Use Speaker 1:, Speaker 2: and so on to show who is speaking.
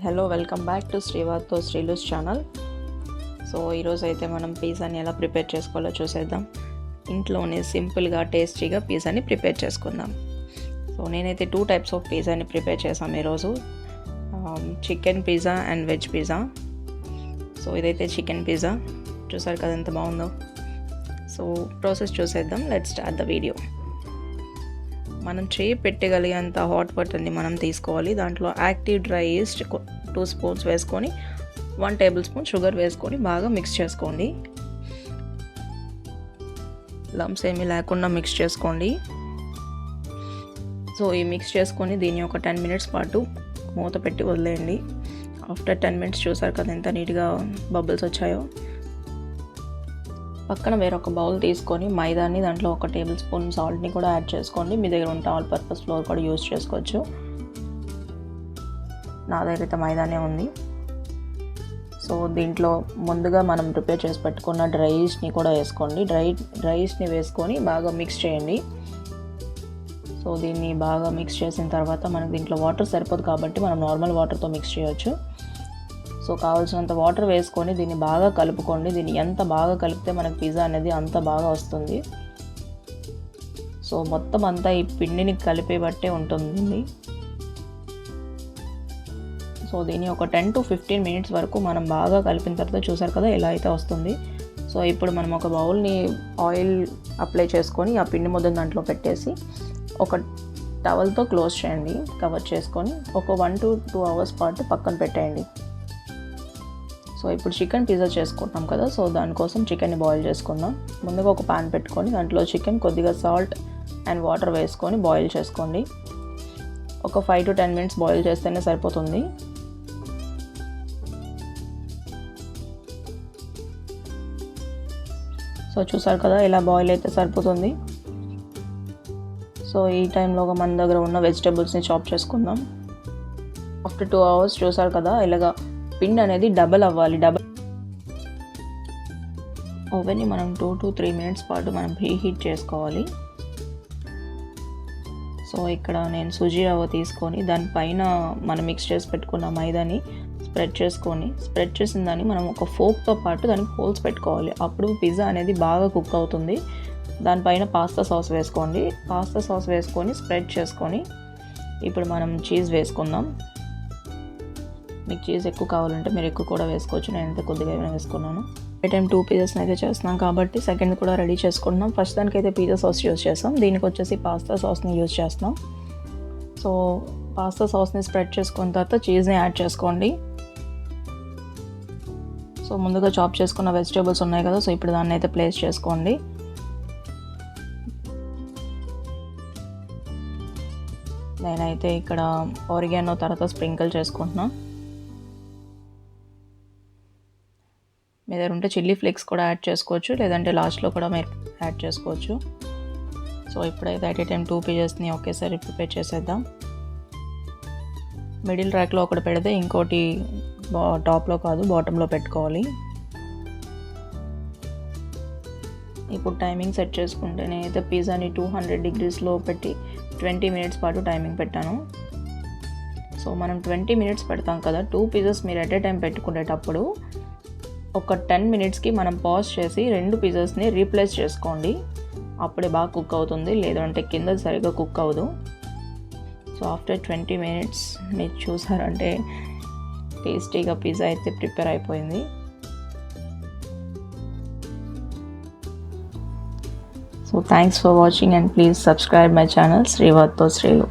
Speaker 1: Hello, welcome back to శ్రీవార్తో శ్రీలూస్ channel. So ఈరోజు అయితే మనం పిజ్జాని ఎలా ప్రిపేర్ చేసుకోవాలో చూసేద్దాం. ఇంట్లోనే సింపుల్గా టేస్టీగా పిజ్జాని ప్రిపేర్ చేసుకుందాం. సో నేనైతే 2 టైప్స్ ఆఫ్ పిజ్జాని ప్రిపేర్ చేసాం ఈరోజు, chicken pizza and veg pizza. So ఇదైతే చికెన్ పిజ్జా, చూసారు కదా ఎంత బాగుందో. సో ప్రాసెస్ చూసేద్దాం. Let's start the video. మనం చేయి పెట్టగలిగేంత హాట్ వాటర్ని మనం తీసుకోవాలి. దాంట్లో యాక్టివ్ డ్రై ఈస్ట్ 2 స్పూన్స్ వేసుకొని 1 టేబుల్ స్పూన్ షుగర్ వేసుకొని బాగా మిక్స్ చేసుకోండి. లంప్స్ ఏమీ లేకుండా మిక్స్ చేసుకోండి. సో ఈ మిక్స్ చేసుకొని దీన్ని ఒక 10 మినిట్స్ పాటు మూత పెట్టి వదిలేయండి. ఆఫ్టర్ 10 మినిట్స్ చూసారు కదా ఎంత నీట్గా బబుల్స్ వచ్చాయో. పక్కన వేరొక బౌల్ తీసుకొని మైదాని, దాంట్లో 1 టేబుల్ స్పూన్ సాల్ట్ని కూడా యాడ్ చేసుకోండి. మీ దగ్గర ఉంటే ఆల్ పర్పస్ ఫ్లోర్ కూడా యూజ్ చేసుకోవచ్చు. నా దగ్గర అయితే మైదానే ఉంది. సో దీంట్లో ముందుగా మనం ప్రిపేర్ చేసి పెట్టుకున్న డ్రై ఈస్ట్ని కూడా వేసుకోండి. డ్రై ఈస్ట్ని వేసుకొని బాగా మిక్స్ చేయండి. సో దీన్ని బాగా మిక్స్ చేసిన తర్వాత మనకు దీంట్లో వాటర్ సరిపోదు కాబట్టి మనం నార్మల్ వాటర్తో మిక్స్ చేయొచ్చు. సో కావాల్సినంత వాటర్ వేసుకొని దీన్ని బాగా కలుపుకోండి. దీన్ని ఎంత బాగా కలిపితే మనకు పిజ్జా అనేది అంత బాగా వస్తుంది. సో మొత్తం అంతా ఈ పిండిని కలిపే బట్టే ఉంటుంది. సో దీన్ని ఒక 10 to 15 మినిట్స్ వరకు మనం బాగా కలిపిన తర్వాత చూసారు కదా ఎలా అయితే వస్తుంది. సో ఇప్పుడు మనం ఒక బౌల్ని ఆయిల్ అప్లై చేసుకొని ఆ పిండి ముద్దను దాంట్లో పెట్టేసి ఒక టవల్తో క్లోజ్ చేయండి. కవర్ చేసుకొని ఒక 1 to 2 అవర్స్ పాటు పక్కన పెట్టేయండి. సో ఇప్పుడు చికెన్ పిజ్జా చేసుకుంటాం కదా, సో దానికోసం చికెన్ని బాయిల్ చేసుకుందాం. ముందుగా ఒక పాన్ పెట్టుకొని దాంట్లో చికెన్, కొద్దిగా సాల్ట్ అండ్ వాటర్ వేసుకొని బాయిల్ చేసుకోండి. ఒక 5 to 10 మినిట్స్ బాయిల్ చేస్తేనే సరిపోతుంది. సో చూసారు కదా ఇలా బాయిల్ అయితే సరిపోతుంది. సో ఈ టైంలో మన దగ్గర ఉన్న వెజిటేబుల్స్ని చాప్ చేసుకుందాం. ఆఫ్టర్ 2 అవర్స్ చూసారు కదా ఇలాగా పిండి అనేది డబల్ అవ్వాలి. ఓవెన్ని మనం 2 to 3 మినిట్స్ పాటు మనం హీట్ చేసుకోవాలి. సో ఇక్కడ నేను సుజీ రవ్వ తీసుకొని దానిపైన మనం మిక్స్ చేసి పెట్టుకున్న మైదాని స్ప్రెడ్ చేసిన దాన్ని మనం ఒక ఫోక్తో పాటు దానికి హోల్స్ పెట్టుకోవాలి. అప్పుడు పిజ్జా అనేది బాగా కుక్ అవుతుంది. దానిపైన పాస్తా సాస్ వేసుకోండి. పాస్తా సాస్ వేసుకొని స్ప్రెడ్ చేసుకొని ఇప్పుడు మనం చీజ్ వేసుకుందాం. మీకు చీజ్ ఎక్కువ కావాలంటే మీరు ఎక్కువ కూడా వేసుకోవచ్చు. నేను అయితే కొద్దిగా ఏమైనా వేసుకున్నాను. ఏ టైం 2 పిజ్జాస్ని అయితే చేస్తున్నాం కాబట్టి సెకండ్ కూడా రెడీ చేసుకుంటున్నాం. ఫస్ట్ దానికైతే పిజ్జా సాస్ యూజ్ చేస్తాం, దీనికి వచ్చేసి పాస్తా సాస్ని యూజ్ చేస్తున్నాం. సో పాస్తా సాస్ని స్ప్రెడ్ చేసుకున్న తర్వాత చీజ్ని యాడ్ చేసుకోండి. సో ముందుగా చాప్ చేసుకున్న వెజిటేబుల్స్ ఉన్నాయి కదా, సో ఇప్పుడు దాన్ని అయితే ప్లేస్ చేసుకోండి. నేనైతే ఇక్కడ ఆరిగానో తర్వాత స్ప్రింకిల్ చేసుకుంటున్నాను. మీ దగ్గర ఉంటే చిల్లీ ఫ్లేక్స్ కూడా యాడ్ చేసుకోవచ్చు, లేదంటే లాస్ట్లో కూడా మీరు యాడ్ చేసుకోవచ్చు. సో ఇప్పుడైతే అట్ ఏ టైం 2 పిజ్జాస్ని ఒకేసారి ప్రిపేర్ చేసేద్దాం. మిడిల్ ర్యాక్లో ఒకటి పెడితే ఇంకోటి టాప్లో కాదు బాటంలో పెట్టుకోవాలి. ఇప్పుడు టైమింగ్ సెట్ చేసుకుంటే నేనైతే పిజ్జాని 200 degreesలో పెట్టి 20 మినిట్స్ పాటు టైమింగ్ పెట్టాను. సో మనం 20 మినిట్స్ పెడతాం కదా, 2 పిజ్జాస్ మీరు అట్ ఏ టైం పెట్టుకునేటప్పుడు ఒక 10 మినిట్స్కి మనం పాజ్ చేసి 2 పిజ్జాస్ని రీప్లేస్ చేసుకోండి. అప్పుడే బాగా కుక్ అవుతుంది, లేదంటే కింద సరిగ్గా కుక్ అవ్వదు. సో ఆఫ్టర్ 20 మినిట్స్ మీరు చూసారంటే టేస్టీగా పిజ్జా అయితే ప్రిపేర్ అయిపోయింది. So thanks for watching and please subscribe my channel శ్రీవార్తో శ్రీలు.